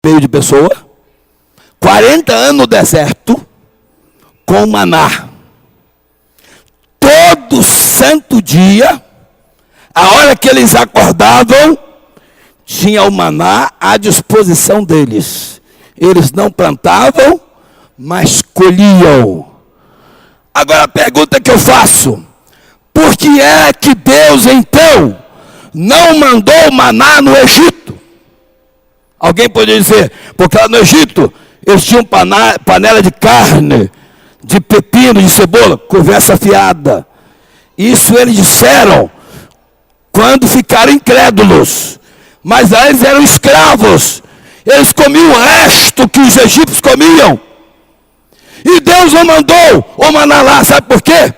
meio de pessoa, 40 anos no deserto, com maná. Todo santo dia, a hora que eles acordavam, tinha o maná à disposição deles. Eles não plantavam, mas colhiam. Agora a pergunta que eu faço: por que é que Deus então não mandou maná no Egito? Alguém poderia dizer, porque lá no Egito eles tinham panela de carne, de pepino, de cebola, conversa fiada. Isso eles disseram quando ficaram incrédulos. Mas lá eles eram escravos. Eles comiam o resto que os egípcios comiam. E Deus não mandou o maná lá, sabe por quê?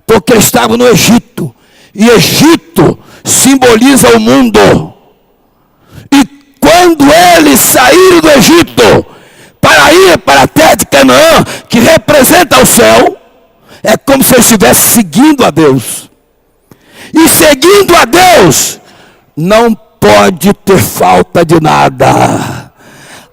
Porque eles estavam no Egito. E Egito simboliza o mundo. E quando eles saíram do Egito para ir para a terra de Canaã, que representa o céu, é como se eles estivessem seguindo a Deus. E seguindo a Deus, não pode ter falta de nada.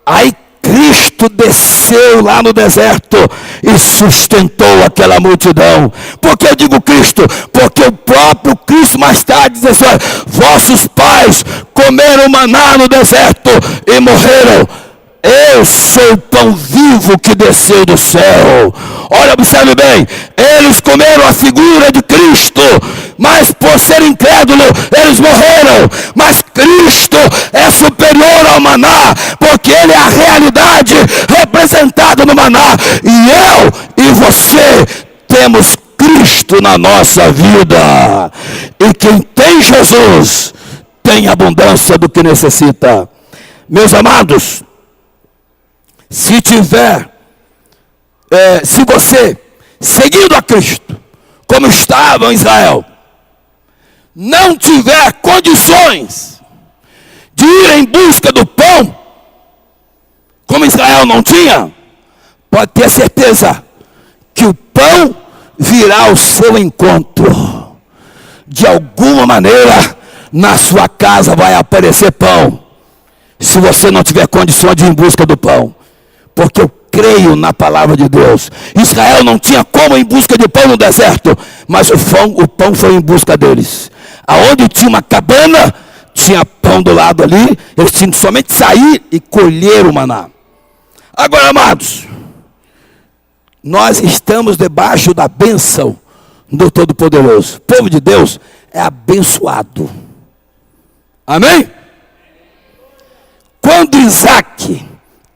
Aí Cristo desceu lá no deserto e sustentou aquela multidão. Por que eu digo Cristo? Porque o próprio Cristo mais tarde diz assim: vossos pais comeram maná no deserto e morreram. Eu sou o pão vivo que desceu do céu. Olha, observe bem, eles comeram a figura de Cristo, mas por ser incrédulo, eles morreram. Mas Cristo é superior ao maná, porque Ele é a realidade representada no maná. E eu e você temos Cristo na nossa vida. E quem tem Jesus, tem abundância do que necessita. Meus amados, se você, seguindo a Cristo, como estava em Israel, não tiver condições de ir em busca do pão, como Israel não tinha, pode ter certeza que o pão virá ao seu encontro. De alguma maneira, na sua casa vai aparecer pão, se você não tiver condições de ir em busca do pão. Porque eu creio na palavra de Deus. Israel não tinha como ir em busca de pão no deserto, mas o pão foi em busca deles. Aonde tinha uma cabana, tinha pão do lado ali. Eles tinham somente sair e colher o maná. Agora, amados, nós estamos debaixo da bênção do Todo-Poderoso. O povo de Deus é abençoado. Amém? Quando Isaac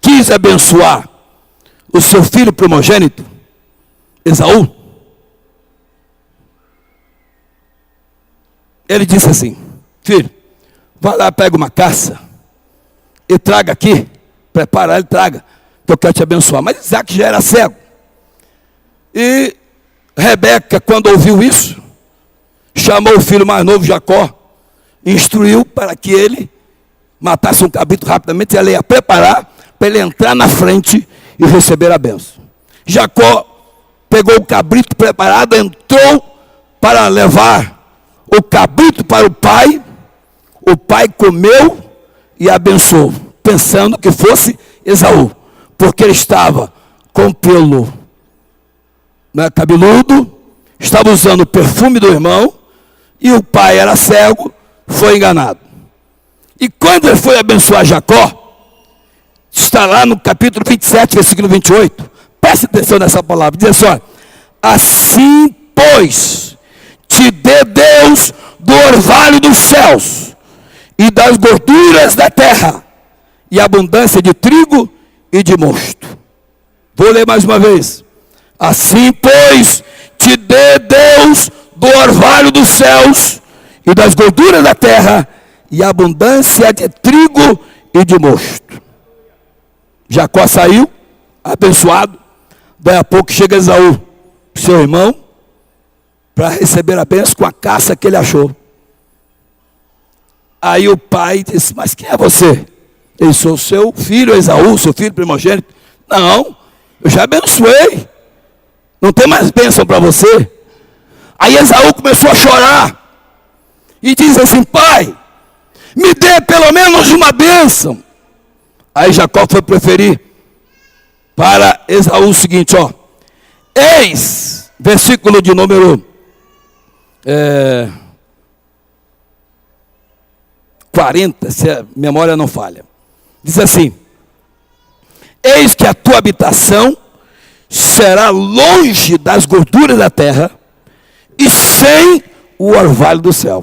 quis abençoar o seu filho primogênito, Esaú, ele disse assim: filho, vai lá, pega uma caça e traga aqui, prepara ela e traga, que eu quero te abençoar. Mas Isaac já era cego. E Rebeca, quando ouviu isso, chamou o filho mais novo, Jacó, instruiu para que ele matasse um cabrito rapidamente, e ela ia preparar para ele entrar na frente e receber a bênção. Jacó pegou o cabrito preparado, entrou para levar o cabrito para o pai comeu e abençoou, pensando que fosse Esaú, porque ele estava com pelo cabeludo, estava usando o perfume do irmão, e o pai era cego, foi enganado. E quando ele foi abençoar Jacó, está lá no capítulo 27, versículo 28. Preste atenção nessa palavra. Diz assim: assim, pois, te dê Deus do orvalho dos céus e das gorduras da terra, e abundância de trigo e de mosto. Vou ler mais uma vez. Assim, pois, te dê Deus do orvalho dos céus e das gorduras da terra, e abundância de trigo e de mosto. Jacó saiu, abençoado. Daí a pouco chega Esaú, seu irmão, para receber a bênção com a caça que ele achou. Aí o pai disse: mas quem é você? Eu sou seu filho Esaú, seu filho primogênito. Não, eu já abençoei, não tem mais bênção para você. Aí Esaú começou a chorar e diz assim: pai, me dê pelo menos uma bênção. Aí Jacó foi preferir para Esaú o seguinte, ó. Eis, versículo de número 40, se a memória não falha. Diz assim: eis que a tua habitação será longe das gorduras da terra e sem o orvalho do céu.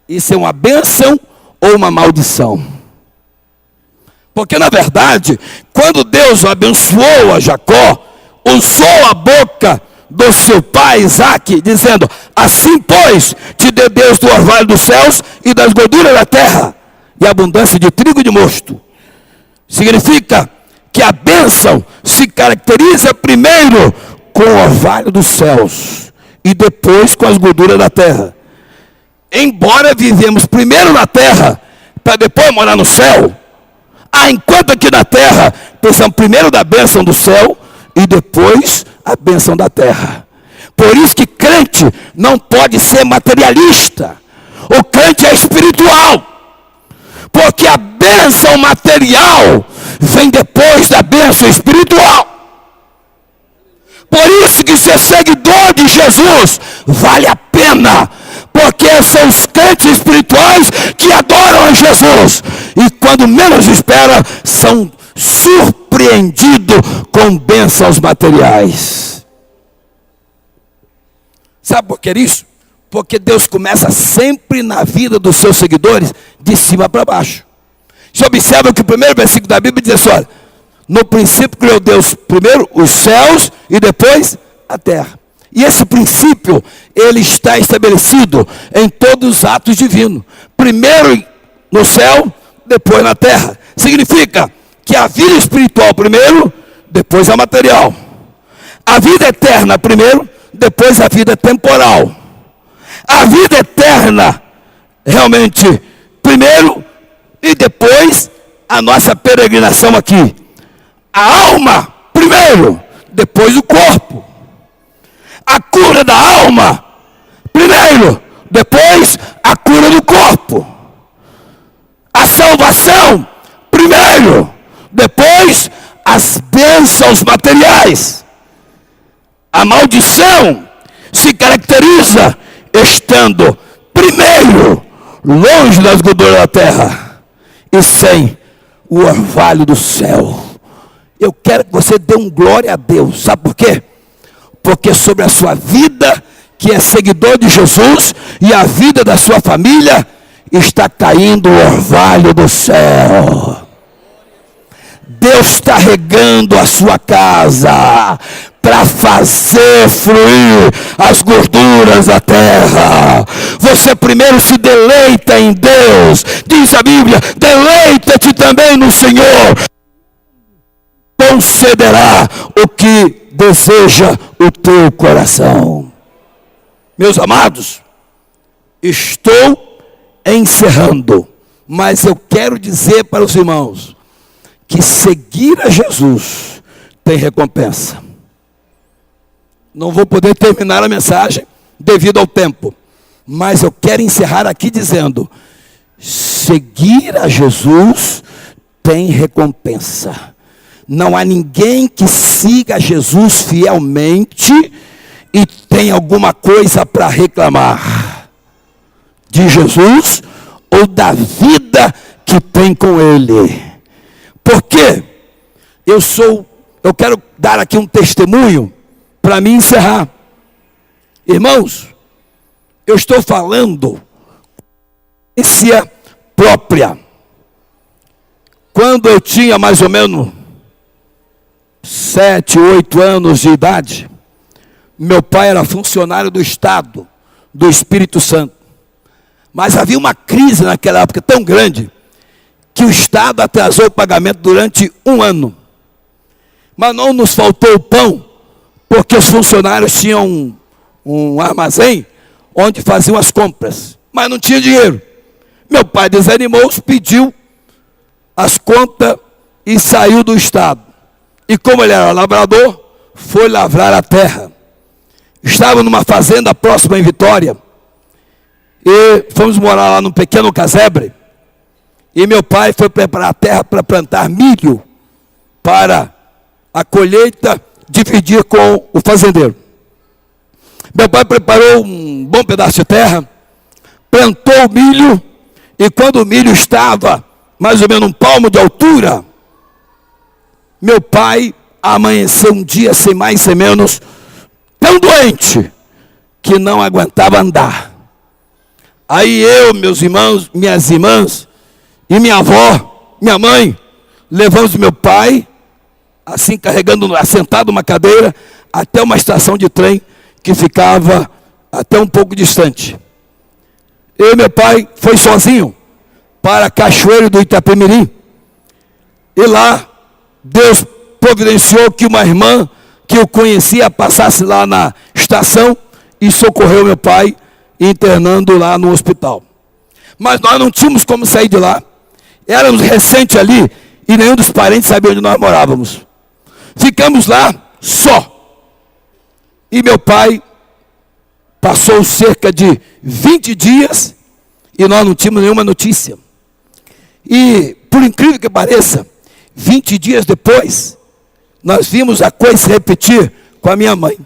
Isso é uma bênção ou uma maldição? Porque na verdade, quando Deus abençoou a Jacó, usou a boca do seu pai Isaque, dizendo: assim pois te dê Deus do orvalho dos céus e das gorduras da terra, e abundância de trigo e de mosto. Significa que a bênção se caracteriza primeiro com o orvalho dos céus e depois com as gorduras da terra. Embora vivemos primeiro na terra para depois morar no céu, enquanto aqui na terra precisamos primeiro da bênção do céu e depois a bênção da terra. Por isso que crente não pode ser materialista. O crente é espiritual, porque a bênção material vem depois da bênção espiritual. Por isso que ser seguidor de Jesus vale a pena, porque são os crentes espirituais que adoram a Jesus, e quando menos espera, são surpreendidos com bênçãos materiais. Sabe por que isso? Porque Deus começa sempre na vida dos seus seguidores de cima para baixo. Você observa que o primeiro versículo da Bíblia diz assim: olha, no princípio criou Deus primeiro os céus e depois a terra. E esse princípio, ele está estabelecido em todos os atos divinos. Primeiro no céu, depois na terra. Significa que a vida espiritual primeiro, depois a material. A vida eterna primeiro, depois a vida temporal. A vida eterna, realmente, primeiro e depois a nossa peregrinação aqui. A alma, primeiro, depois o corpo. A cura da alma, primeiro, depois a cura do corpo. A salvação, primeiro, depois as bênçãos materiais. A maldição se caracteriza estando primeiro longe das gorduras da terra e sem o orvalho do céu. Eu quero que você dê um glória a Deus. Sabe por quê? Porque sobre a sua vida, que é seguidor de Jesus, e a vida da sua família, está caindo o orvalho do céu. Deus está regando a sua casa para fazer fluir as gorduras da terra. Você primeiro se deleita em Deus. Diz a Bíblia: deleita-te também no Senhor, concederá o que deseja o teu coração. Meus amados, estou encerrando, mas eu quero dizer para os irmãos que seguir a Jesus tem recompensa. Não vou poder terminar a mensagem devido ao tempo, mas eu quero encerrar aqui dizendo: seguir a Jesus tem recompensa. Não há ninguém que siga Jesus fielmente e tenha alguma coisa para reclamar de Jesus ou da vida que tem com Ele. Porque eu quero dar aqui um testemunho para me encerrar. Irmãos, eu estou falando experiência própria. Quando eu tinha mais ou menos 7, 8 anos de idade, meu pai era funcionário do Estado, do Espírito Santo. Mas havia uma crise naquela época tão grande, que o Estado atrasou o pagamento durante 1 ano. Mas não nos faltou o pão, porque os funcionários tinham um armazém, onde faziam as compras, mas não tinha dinheiro. Meu pai desanimou-se, pediu as contas e saiu do Estado. E como ele era lavrador, foi lavrar a terra. Estava numa fazenda próxima em Vitória. E fomos morar lá num pequeno casebre. E meu pai foi preparar a terra para plantar milho, para a colheita dividir com o fazendeiro. Meu pai preparou um bom pedaço de terra, plantou o milho, e quando o milho estava mais ou menos um palmo de altura, meu pai amanheceu um dia, sem mais sem menos, tão doente, que não aguentava andar. Aí eu, meus irmãos, minhas irmãs, e minha avó, minha mãe, levamos meu pai, assim carregando, assentado numa cadeira, até uma estação de trem, que ficava até um pouco distante. Eu e meu pai foi sozinho para Cachoeiro do Itapemirim. E lá, Deus providenciou que uma irmã que eu conhecia passasse lá na estação e socorreu meu pai, internando lá no hospital. Mas nós não tínhamos como sair de lá. Éramos recentes ali e nenhum dos parentes sabia onde nós morávamos. Ficamos lá só. E meu pai passou cerca de 20 dias e nós não tínhamos nenhuma notícia. E, por incrível que pareça, 20 dias depois, nós vimos a coisa se repetir com a minha mãe.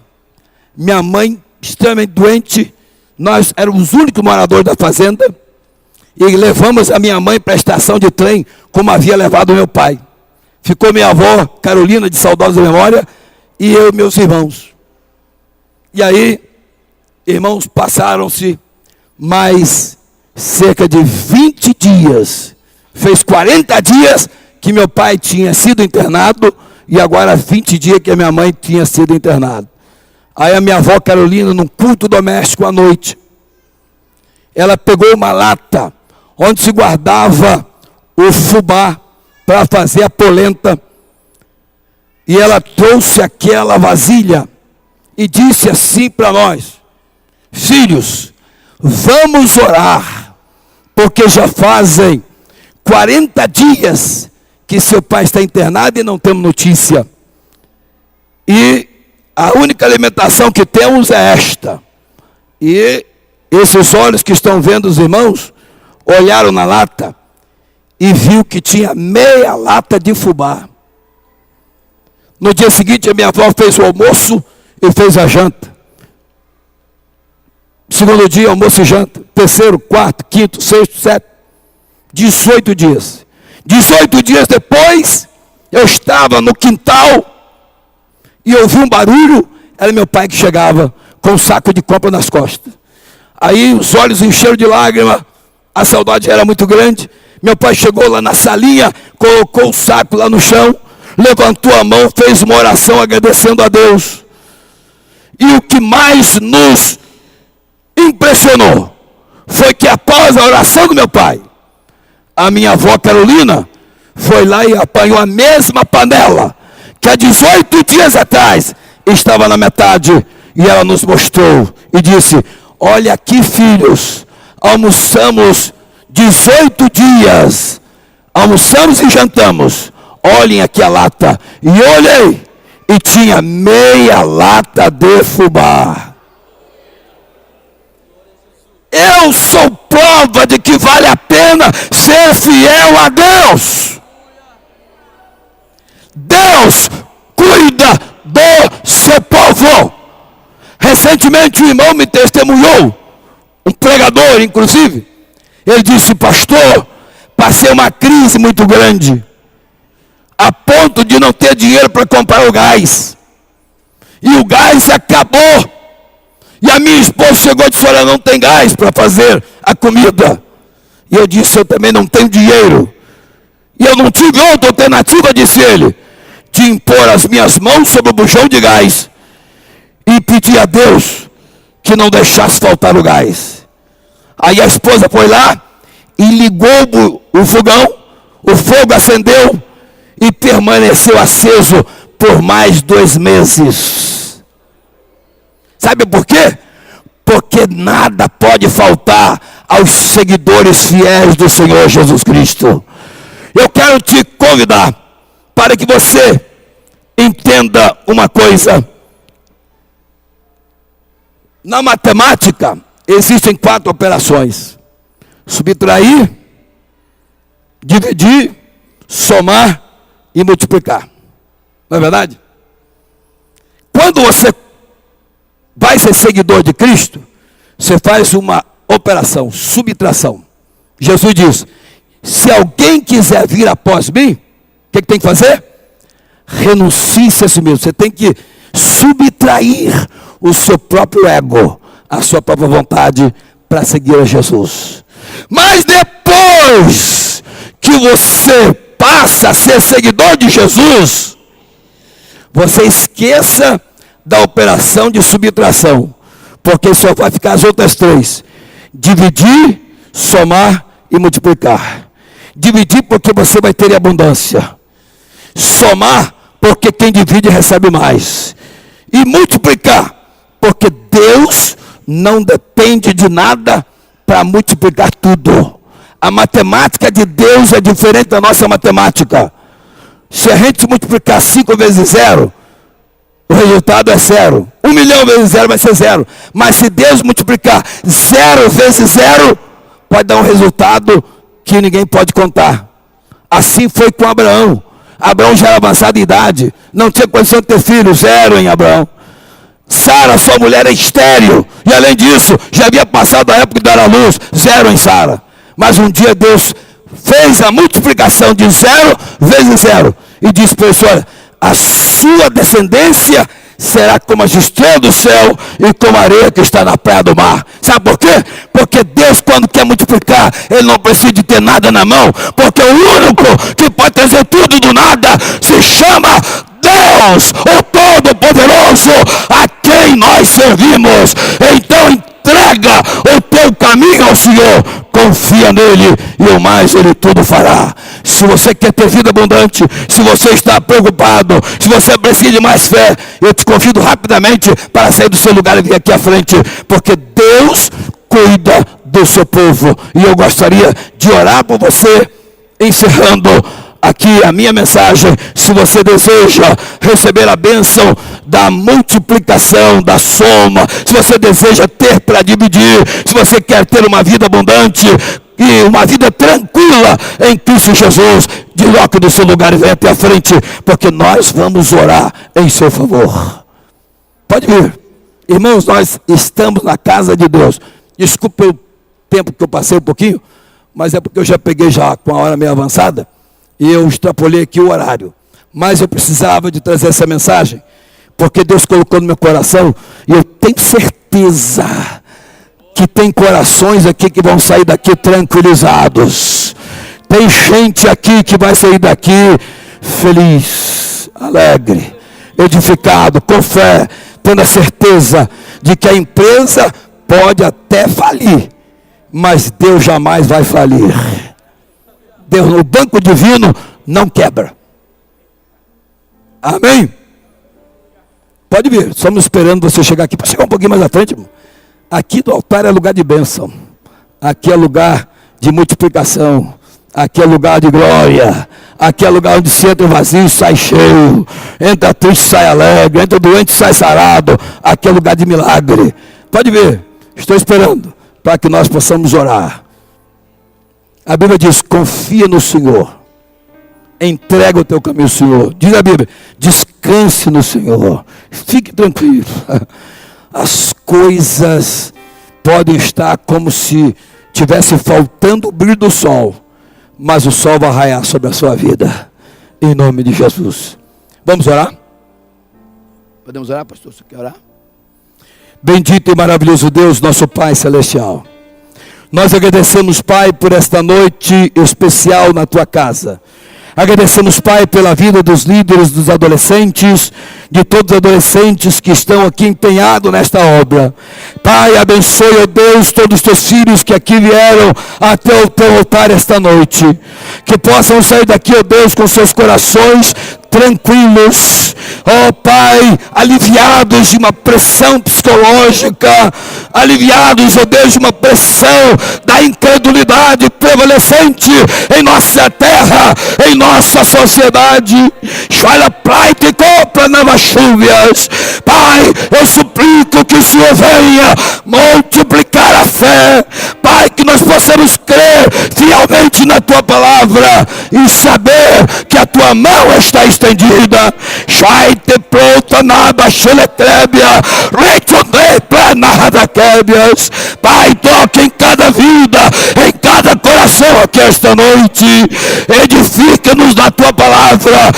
Minha mãe, extremamente doente, nós éramos os únicos moradores da fazenda, e levamos a minha mãe para a estação de trem, como havia levado o meu pai. Ficou minha avó, Carolina, de saudosa memória, e eu e meus irmãos. E aí, irmãos, passaram-se mais cerca de 20 dias. Fez 40 dias que meu pai tinha sido internado e agora 20 dias que a minha mãe tinha sido internada. Aí a minha avó Carolina, num culto doméstico à noite, ela pegou uma lata onde se guardava o fubá para fazer a polenta, e ela trouxe aquela vasilha e disse assim para nós: filhos, vamos orar, porque já fazem 40 dias que seu pai está internado e não temos notícia. E a única alimentação que temos é esta. E esses olhos que estão vendo os irmãos, olharam na lata e viu que tinha meia lata de fubá. No dia seguinte a minha avó fez o almoço e fez a janta. Segundo dia, almoço e janta. Terceiro, quarto, quinto, sexto, sétimo. 18 dias. 18 dias depois, eu estava no quintal e ouvi um barulho. Era meu pai que chegava com um saco de compra nas costas. Aí os olhos encheram de lágrima, a saudade era muito grande. Meu pai chegou lá na salinha, colocou o saco lá no chão, levantou a mão, fez uma oração agradecendo a Deus. E o que mais nos impressionou foi que após a oração do meu pai, a minha avó Carolina foi lá e apanhou a mesma panela que há 18 dias atrás estava na metade, e ela nos mostrou e disse: olha aqui, filhos, almoçamos 18 dias, almoçamos e jantamos, olhem aqui a lata. E olhei, e tinha meia lata de fubá. Eu sou prova de que vale a pena ser fiel a Deus. Deus cuida do seu povo. Recentemente um irmão me testemunhou, um pregador inclusive. Ele disse: pastor, passei uma crise muito grande, a ponto de não ter dinheiro para comprar o gás. E o gás acabou. E a minha esposa chegou e disse: olha, não tem gás para fazer a comida. E eu disse: eu também não tenho dinheiro. E eu não tive outra alternativa, disse ele, de impor as minhas mãos sobre o bujão de gás e pedir a Deus que não deixasse faltar o gás. Aí a esposa foi lá e ligou o fogão, o fogo acendeu e permaneceu aceso por mais 2 meses. Sabe por quê? Porque nada pode faltar aos seguidores fiéis do Senhor Jesus Cristo. Eu quero te convidar para que você entenda uma coisa. Na matemática, existem 4 operações: subtrair, dividir, somar e multiplicar. Não é verdade? Quando você vai ser seguidor de Cristo, você faz uma operação, subtração. Jesus diz: se alguém quiser vir após mim, o que tem que fazer? Renuncie-se a si mesmo. Você tem que subtrair o seu próprio ego, a sua própria vontade, para seguir a Jesus. Mas depois que você passa a ser seguidor de Jesus, você esqueça da operação de subtração, porque só vai ficar as outras três: dividir, somar e multiplicar. Dividir porque você vai ter abundância. Somar porque quem divide recebe mais. E multiplicar porque Deus não depende de nada para multiplicar tudo. A matemática de Deus é diferente da nossa matemática. Se a gente multiplicar 5 vezes 0, o resultado é 0. 1 milhão vezes 0 vai ser 0. Mas se Deus multiplicar 0 vezes 0, pode dar um resultado que ninguém pode contar. Assim foi com Abraão. Abraão já era avançado em idade, não tinha condição de ter filho, 0 em Abraão. Sara, sua mulher, é estéril, e além disso, já havia passado a época de dar à luz, 0 em Sara. Mas um dia Deus fez a multiplicação de 0 vezes 0, e disse para ele: olha, a sua descendência será como as estrelas do céu e como a areia que está na praia do mar. Sabe por quê? Porque Deus, quando quer multiplicar, Ele não precisa de ter nada na mão, porque o único que pode trazer tudo do nada se chama Deus, o Todo-Poderoso, a quem nós servimos. Então entrega o teu caminho ao Senhor, confia nele, e o mais Ele tudo fará. Se você quer ter vida abundante, se você está preocupado, se você precisa de mais fé, eu te convido rapidamente para sair do seu lugar e vir aqui à frente, porque Deus cuida do seu povo, e eu gostaria de orar por você, encerrando aqui a minha mensagem. Se você deseja receber a bênção da multiplicação, da soma, se você deseja ter para dividir, se você quer ter uma vida abundante e uma vida tranquila em Cristo Jesus, desloque do seu lugar e venha até a frente, porque nós vamos orar em seu favor. Pode vir. Irmãos, nós estamos na casa de Deus. Desculpe o tempo que eu passei um pouquinho, mas é porque eu já peguei já com a hora meio avançada, e eu extrapolei aqui o horário. Mas eu precisava de trazer essa mensagem, porque Deus colocou no meu coração, e eu tenho certeza que tem corações aqui que vão sair daqui tranquilizados. Tem gente aqui que vai sair daqui feliz, alegre, edificado, com fé, tendo a certeza de que a empresa pode até falir, mas Deus jamais vai falir. Deus, no banco divino, não quebra. Amém? Pode vir, estamos esperando você chegar aqui. Para chegar um pouquinho mais à frente, irmão. Aqui do altar é lugar de bênção. Aqui é lugar de multiplicação. Aqui é lugar de glória. Aqui é lugar onde se entra vazio e sai cheio. Entra triste e sai alegre. Entra doente e sai sarado. Aqui é lugar de milagre. Pode ver, estou esperando para que nós possamos orar. A Bíblia diz: confia no Senhor, entrega o teu caminho ao Senhor. Diz a Bíblia: descanse no Senhor, fique tranquilo. As coisas podem estar como se tivesse faltando o brilho do sol, mas o sol vai raiar sobre a sua vida, em nome de Jesus. Vamos orar? Podemos orar, pastor? Você quer orar? Bendito e maravilhoso Deus, nosso Pai Celestial, nós agradecemos, Pai, por esta noite especial na tua casa. Agradecemos, Pai, pela vida dos líderes, dos adolescentes, de todos os adolescentes que estão aqui empenhados nesta obra. Pai, abençoe, ó Deus, todos os teus filhos que aqui vieram até o teu altar esta noite. Que possam sair daqui, ó Deus, com seus corações tranquilos, oh Pai, aliviados de uma pressão psicológica, aliviados, oh Deus, de uma pressão da incredulidade prevalecente em nossa terra, em nossa sociedade. Pai, eu suplico que o Senhor venha multiplicar a fé, Pai, que nós possamos crer fielmente na Tua palavra e saber que a Tua mão está estendida. Pai, toque em cada vida, em cada coração aqui esta noite. Edifica-nos na Tua palavra,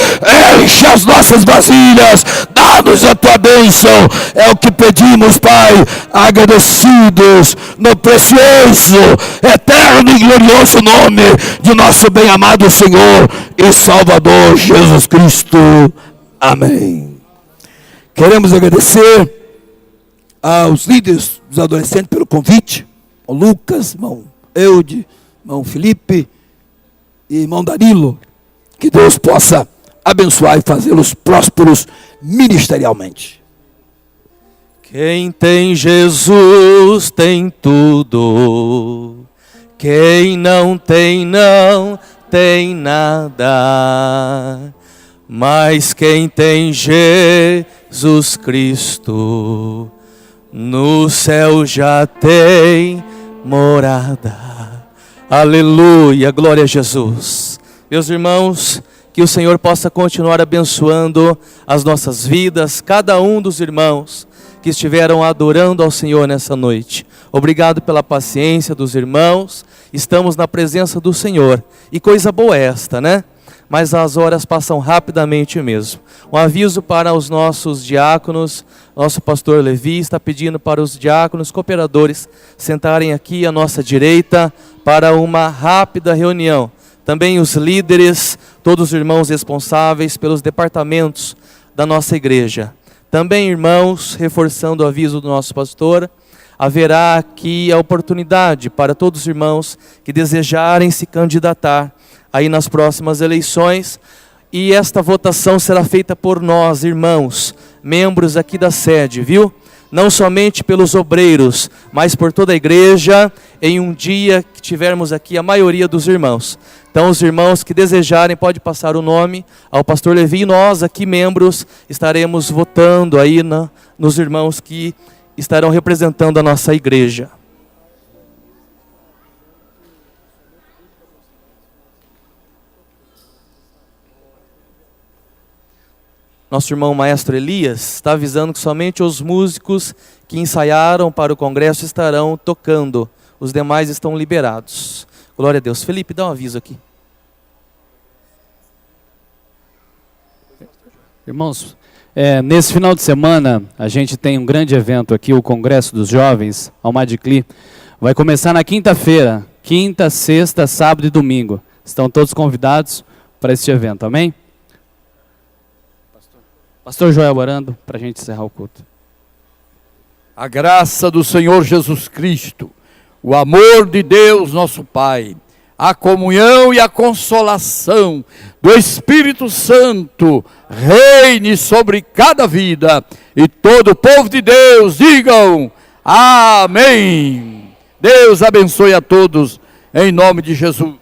enche as nossas vasilhas, dá-nos a Tua bênção. É o que pedimos, Pai, agradecidos no precioso, eterno e glorioso nome de nosso bem-amado Senhor e Salvador Jesus Cristo. Amém. Queremos agradecer aos líderes dos adolescentes pelo convite, ao Lucas, irmão Eude, irmão Felipe e irmão Danilo. Que Deus possa abençoar e fazê-los prósperos ministerialmente. Quem tem Jesus tem tudo. Quem não tem, não tem nada. Mas quem tem Jesus Cristo, no céu já tem morada. Aleluia, glória a Jesus. Meus irmãos, que o Senhor possa continuar abençoando as nossas vidas, cada um dos irmãos que estiveram adorando ao Senhor nessa noite. Obrigado pela paciência dos irmãos. Estamos na presença do Senhor. E coisa boa é esta, né? Mas as horas passam rapidamente mesmo. Um aviso para os nossos diáconos. Nosso pastor Levi está pedindo para os diáconos cooperadores sentarem aqui à nossa direita para uma rápida reunião. Também os líderes, todos os irmãos responsáveis pelos departamentos da nossa igreja. Também, irmãos, reforçando o aviso do nosso pastor, haverá aqui a oportunidade para todos os irmãos que desejarem se candidatar aí nas próximas eleições. E esta votação será feita por nós, irmãos, membros aqui da sede, viu? Não somente pelos obreiros, mas por toda a igreja, em um dia que tivermos aqui a maioria dos irmãos. Então, os irmãos que desejarem, pode passar o nome ao pastor Levi, e nós aqui, membros, estaremos votando aí nos irmãos que estarão representando a nossa igreja. Nosso irmão maestro Elias está avisando que somente os músicos que ensaiaram para o congresso estarão tocando. Os demais estão liberados. Glória a Deus. Felipe, dá um aviso aqui. Irmãos, nesse final de semana a gente tem um grande evento aqui, o Congresso dos Jovens, Almadicli. Vai começar na quinta-feira, quinta, sexta, sábado e domingo. Estão todos convidados para este evento, amém? Pastor Joel orando para a gente encerrar o culto. A graça do Senhor Jesus Cristo, o amor de Deus nosso Pai, a comunhão e a consolação do Espírito Santo reine sobre cada vida, e todo o povo de Deus digam amém. Deus abençoe a todos em nome de Jesus.